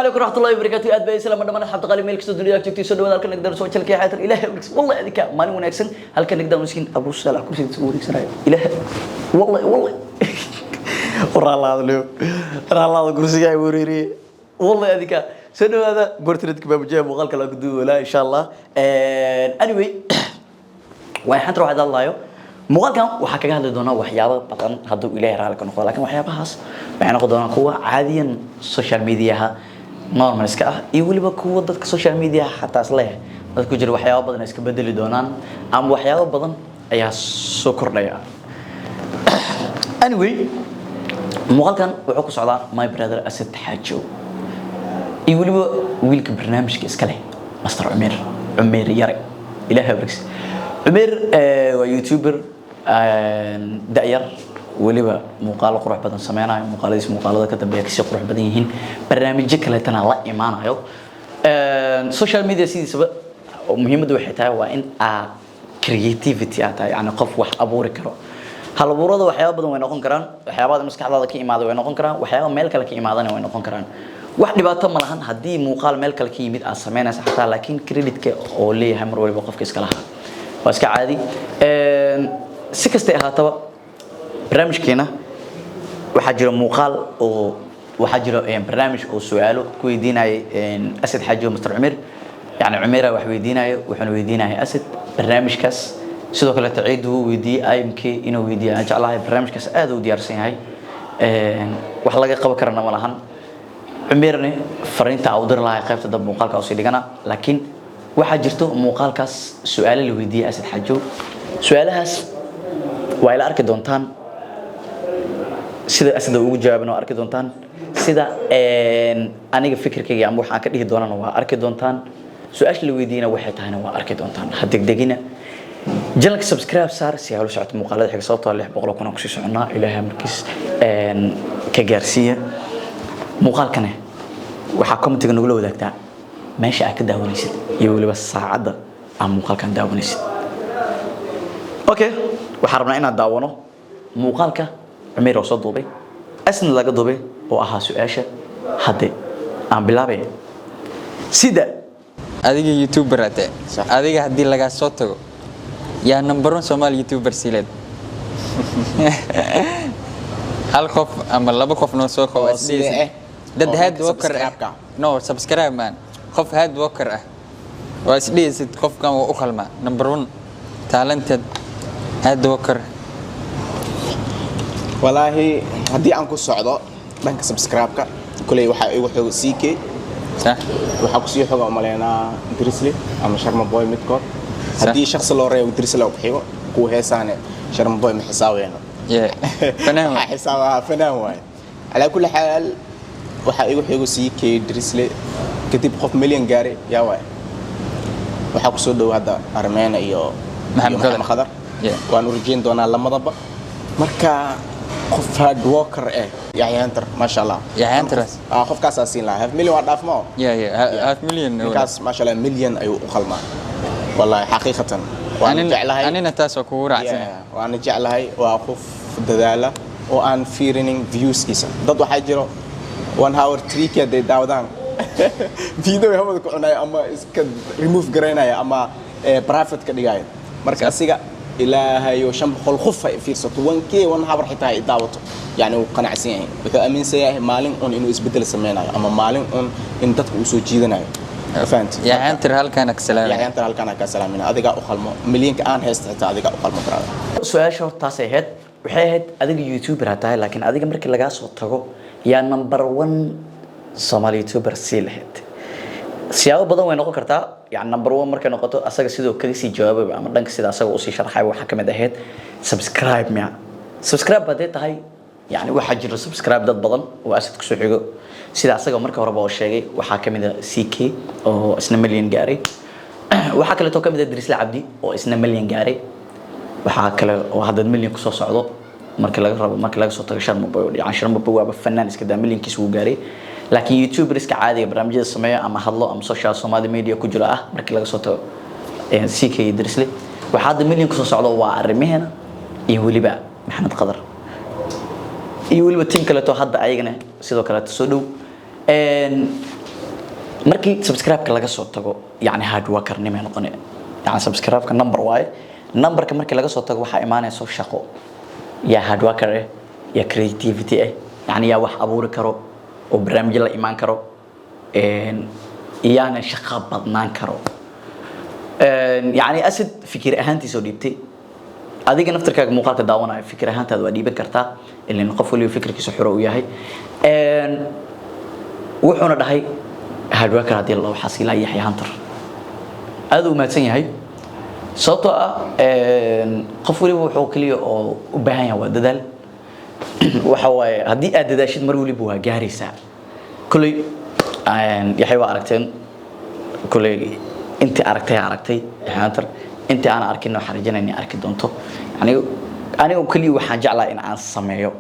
عليكم ورحمة الله وبركاته. أدب السلام عليكم. حبت قالي ملك الدنيا كتبتي سدوا هالك نقدر نسوي شلكي حياة الإله والله ذيك ما نقول نكسن هالك نقدر مسكين أبو السلام كل شيء تسوي سراي إله والله ورا الله له ورا الله كرسي جاي وريري والله ذيك سدوا هذا برترتك بمجاب وقال كلا قدو لا إن شاء الله anyway وين حنروح هذا الله يو muuqaalkan waxa kaga hadli doona waxyaabo badan haduu Ilaahay raali ka noqdo laakiin waxyaabahaas waxay noqon doonaan kuwa caadiyan social media normal iska ah iyo waliba kuwa dadka social media xataa isleeyahay dadku jira waxyaabo badan iska bedeli doonaan ama waxyaabo badan ayaa soo kordhaya anyway muuqaalkan wuxuu ku socdaa my brother Asad Hajo iyo waliba wiilka barnaamijka iska leh Master Umeer Yare Ilaahay barks Umeer waa YouTuber داير وليبا مقال قروح بدن سمعنا مقاليس مقالات كتب يكسي قروح بدن يهين برنامج كله تنا لا إيمان هايو سوشيال ميديا سيدي سبب مهم دو حتى وإن creativity أتا يعني قف وح أبورك كرو هلا بورده وحياة بدن وين أكون كران وحياة بعد مسك هذا كي إمادة وين أكون كران وحياة ملك لك إمادة وين أكون كران واحد باتم ملهن هدي مقال ملك لك يميت أسمعنا حتى لكن كريدت كأولي همر ولا بقف كيس كلها بس كعادي si kasta ahaataba barnaamijkeena waxa jira muuqaal oo waxa jira barnaamij oo su'aalo ku weydiinay Asad Hajo Mr. Umeer yani Umeera wax weydiinayo wuxuu weydiinay Asad barnaamijkaas sidoo kale taciidu weydiiyay IMK inuu weydiiyay jeclahay barnaamijkaas aad u diyaarsan yahay wax laga qaban karana ma lahan Umeerna fariinta uu dir lahay qaybta dab muuqaalka oo si dhigana laakiin waxa jirto muuqaalkaas su'aalo la weydiiyay Asad Hajo su'aalahaas وإلى أركي دونتان سيدا أسدا وجو جوابنا أركي دونتان سيدا أنا فكر كي عم بروح أكده دونا نوا أركي دونتان سؤال اللي ويدينا واحد هنا وأركي دونتان هديك دقينا جلك سبسكرايب صار سيهالو ساعة مقالات حق صوتها اللي بقول لكم أقصي سعنا إلى مركز كجارسية مقال كنه وحكم تقول له ذاك تاع ماشي أكده ونسيت يقول بس ساعة عم مقال كان داونسيت أوكي وحرمنا إن داونه مقالك عمير وصل دوبي أسن لقى دوبي وأها سؤاشة حد عم بلعبه سيدا هذه يوتيوبر أتى هذه هدي لقى صوته يا نمبرون سومال يوتيوبر سيلد هل خوف أما لا بخوف نوسو خوف دد هاد وكر نو سبسكرايب مان خوف هاد وكر واسدي ست خوف كان وأخل ما نمبرون تالنتد هاد وكر والله هدي أنكو الصعداء بنك سبسكرايبك كل يوحي سيكي صح وحكو سيحو عملينا دريسلي أما شرم بوي متكور هدي شخص اللي رأيه دريسلي وبحيو هو هيساني شرم بوي محساوي أنا فنان حساوها فنان واي على كل حال وحي سيكي دريسلي كتب خوف مليون جاري يا واي وحكو سودو هذا أرمينا إيو محمد خضر وأنا رجين دونا لما ضبط مركا خوف هاد ووكر يا هانتر ما شاء الله يا هانتر خوف كاس أسين لا هاف مليون واحد أفمو هاف مليون كاس ما شاء الله مليون أيو خلما والله حقيقة وأنا جعلها أنا نتاس وكورة وأنا جعلها وأخوف دلالة وأن فيرينينج فيوز كيسا ضد حاجرو 1 hour 3 كده داودان فيديو هم كنا أما إسكت ريموف جرينا أما برايفت كده جاي مركز أسيقا إلهي وشم خل خفة في صوت وانكي وانها برحتها يداوته يعني وقناع سيئة بكأمين سيئة مالين أن إنه يسبدل سمينا أما مالين أن تدخل وسوي جيدنا فهمت يا عنتر هل كانك سلام يا عنتر هل كانك سلام من أذيك أخل مليون كأن هست حتى أذيك أخل مقرار سؤال شو تاسيهد وحيد أذيك يوتيوبر هتاعي لكن أذيك مركز لقى صوته يا نمبر 1 صومالي يوتيوبر سيلهد سياق بدن وين نقول كرتا يعني نمبر 1 مركز نقطة أساق سيدو كذي جواب أما دنك سيدا أساق وصي شرحي وحكم دهيت سبسكرايب ميا سبسكرايب بديت هاي يعني واحد جرى سبسكرايب ضد بدن وأسد كسوحيجو سيدا أساق مركز وربع الشيء وحكم ده سيكي أو اسمه مليون جاري وحكى له توكم ده دريس العبدي أو اسمه مليون جاري وحكى له وهذا المليون كسوس عضو مركز لقى صوت شرم بوي يعني شرم بوي بفنان إسكده مليون كسو جاري لكن يوتيوب ريسك عادي برامج السماية أما هلا أم سوشيال سومالي ميديا كجراه مركز لقى صوته سيكي يدرس لي وحد مليون كسوس عضو وعرميهنا يقولي بقى محمد قدر يقولي بتيم كلا تو حد عيجنا سيدو كلا تسودو markii subscribe-ka laga soo tago yani hard worker nimo noqonay yani subscribe-ka number waaye numberka markii laga soo tago waxa imaanayso shaqo ya hard worker ya creativity yani ya wax abuuri karo oo barnaamij la imaan karo iyana shaqo badnaan karo يعني أسد فكر أهانتي سوديبتي أديك نفترك مقالة داونا فكر أهانت هذا وديبك كرتا اللي نقفوا لي فكرك سحرة وياهي وحنا ده هاي هالوكر هذه الله حصيلة يحيى هانتر هذا ما تسني هاي صوتا قفوا لي وحوك لي وبهاي هو ددال وحواي هدي أدداشيد مرولي بوها جاري ساعة كل يحيى وعركتين كل انت aragtay hantar inta aan arkin waxa rajaynaa arki doonto anigu kaliya waxaan jeclaa in aan sameeyo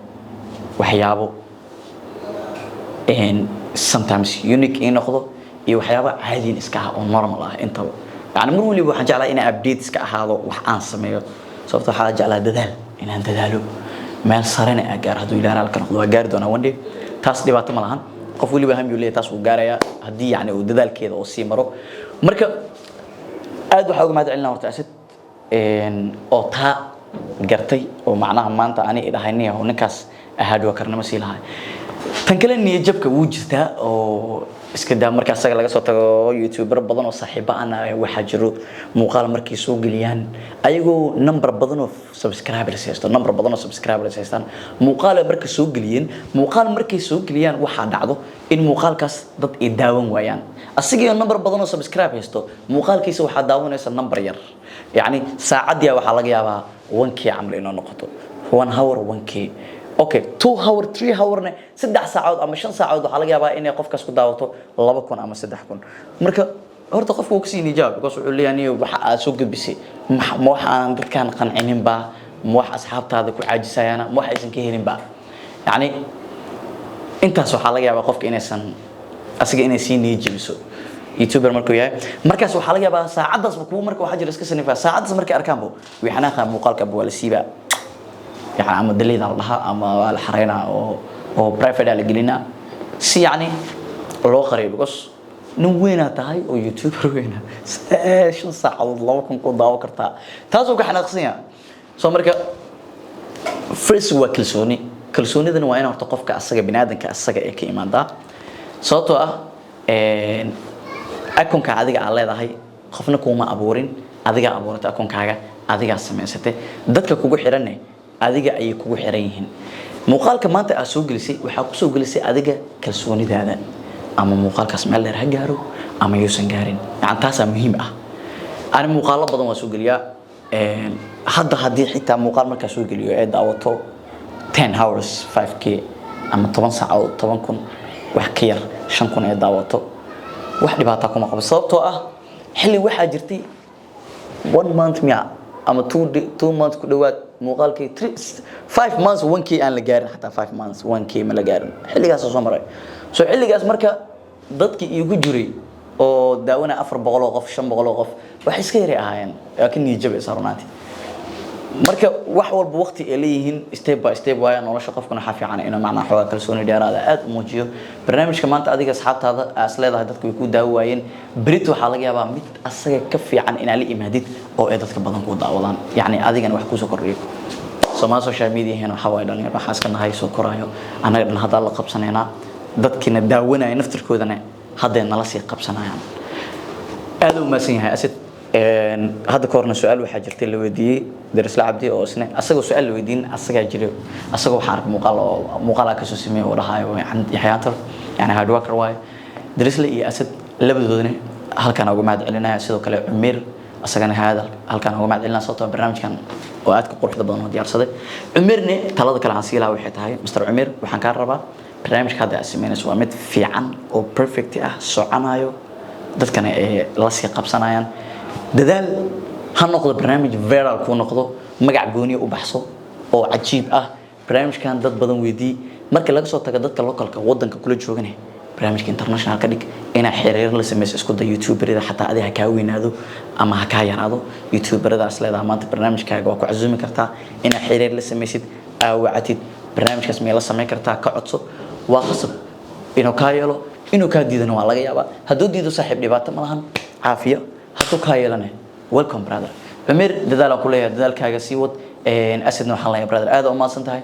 waxyaabo sometimes unique in noqdo iyo waxyaabo caadi iska ah oo normal ah inta yani mar waliba waxaan jeclaa in update iska ahaado wax aan sameeyo sababtoo waxaan jeclaa dadaal in aan dadaalo meel sarena aan gaar haduu ilaahay halkan noqdo waa gaari doonaa one day taas dhibaato ma lahan qof waliba ham uu leeyahay taas uu gaaraya hadii yani uu dadaalkeeda oo sii maro marka aad waxa uga mahad celinaa horta asad oo taa gartay oo macnaha maanta ani ilaahayniya oo ninkaas ahaad wakarnimo sii lahay tan kale niyad jabka wuu jirtaa oo iska daa marka asaga laga soo tago youtuber badan oo saaxiibo ana waxa jiro muuqaal markii soo galiyaan ayagoo number badan oo subscribers haystaan muuqaal markii soo galiyaan waxa dhacdo in muuqaalkaas dad ay daawan waayaan asiga number badan oo subscribe haysto muuqaalkiisa waxa daawanaysa number yar yani saacadii waxa laga yaabaa 1k amal inoo noqoto 1 hour 1k okay 2 hour 3 hour ne 3 saacadood ama 5 saacadood waxa laga yaabaa inay qofkaas ku daawato 2,000 ama 3,000 marka horta qofku uu kasii nijaab because wuxuu leeyahay waxa aad soo gudbisay ma waxa aan dadkan qancinin ba ma wax asxaabtaada ku caajisayana ma wax aysan ka helin ba yani intaas waxa laga yaabaa qofka inaysan asiga inay sii nijibiso youtuber markuu yahay markaas waxa laga yaabaa saacadaas ku marka waxa jira iska sanifa saacadaas markay arkaanbo wixna qaa muuqaalka buu la siiba يعني أما دليل الله أما الحرينا أو برايفت على جلنا سي يعني الله قريب بس نوينا تاي أو يوتيوبر وينا شو صح الله كم قد داو كرتا تازو كحنا قصيا سو مركا فرس كلسوني ذا نوعين ارتقف كأسجى بنادم كأسجى كإيمان دا صوته أكون كعادي على هذا هاي خفنا كوما أبورين عادي أبورت أكون كعجة عادي أسمع سته دتك كوجو حرني adiga ay kugu xiran yihiin muuqaalka maanta aad soo gelisay waxa ku soo gelisay adiga kalsoonidaada ama muuqaalkaas meel dheer ha gaaro ama yuusan gaarin yani taas muhiim ah ani muuqaalo badan waa soo geliyaa hadii xitaa muuqaal marka soo geliyo ee daawato 10 hours 5k ama 10 saacadood 10,000 wax ka yar 5,000 ee daawato wax dhibaato kuma qabo sababtoo ah xilli waxa jirtay 1 month miya ama 2 months ku dhawaad muuqaalkii 5 months 1k aan la gaarin hatta 5 months 1k ma la gaarin xilligaas soo maray soo xilligaas marka dadkii igu jiray oo daawana 400 qof 500 qof wax iska yari ahaayeen laakiin niyad saarnaati marka wax walba waqti ay leeyihiin step by step waa nolosha qofkuna waxa fiican inuu macna xoog kalsooni dheeraad aad u muujiyo barnaamijka maanta adiga asxaabtaada aas leedahay dadku way ku daawaayeen brit waxa laga yaabaa mid asaga ka fiican in aad la imaadid oo ay dadka badan ku daawadaan yani adigana wax ku soo kordhiyo Soomaa social media hena waxa way dhalin waxa iska nahay soo korayo anaga dhan hadda la qabsanayna dadkina daawanaya naftirkoodana hadda nala sii qabsanayaan aad u maasan yahay asad هذا كورنا سؤال واحد جرت اللي ودي درس لعبدي أو سنة أسأله سؤال اللي ودين أسأله جري أسأله حرك مقالة كسوسمية ولا هاي عند يحياتر يعني هاد وكر واي درس لي أسد اللي بدوني هل كان أقوم عاد علينا أسأله كلا عمير أسأله هذا هل كان أقوم عاد علينا صوت برنامج كان وقت كقول حدا بنو ديار صدق عميرني ثلاثة كلا عسيلة وحيت هاي مستر عمير وحنكربه برنامج هذا أسمينه سوى مت في عن أو perfect سعنايو ده كان لاسي قبسنايان dadaal ha noqdo barnaamij viral ku noqdo magac gooni u baxso oo cajiib ah barnaamijkan dad badan weydii marka laga soo tago dadka localka wadanka kula jooganay barnaamijka international ka dhig ina xiriir la sameeyo isku day youtuberada xataa adiga ka weynaado ama ha ka yaraado youtuberadaas leedahay maanta barnaamijkaaga waa ku casuumi kartaa ina xiriir la sameeysid aawacatid barnaamijkaas meel la sameey kartaa ka codso waa qasab inuu ka yeelo inuu ka diidana waa laga yaabaa hadduu diido saaxiib dhibaato ma lahan caafiyo hadduu ka yeelana welcome brother Amir dadaal ku leeyahay dadaalkaaga sii wad asidna waxaan leeyahay brother aad u maasan tahay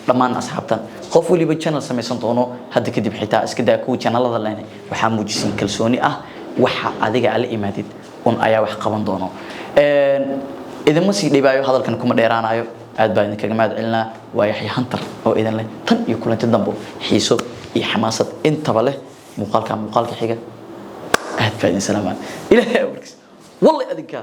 dhammaan asxaabtan qof waliba channel samaysan doono hadda kadib xitaa iska daa ku channelada leena waxaa muujisin kalsooni ah waxa adiga ala imaadid un ayaa wax qaban doono idinma sii dhibaayo hadalkan kuma dheeraanayo aad baa idinkaga mahad celinaa waa Yaxya Hunter oo idin leh tan iyo kulanti dambo xiiso iyo xamaasad intaba leh muuqaalka xiga aad baa idin salaamaan ilaahay warkiis wallahi adinka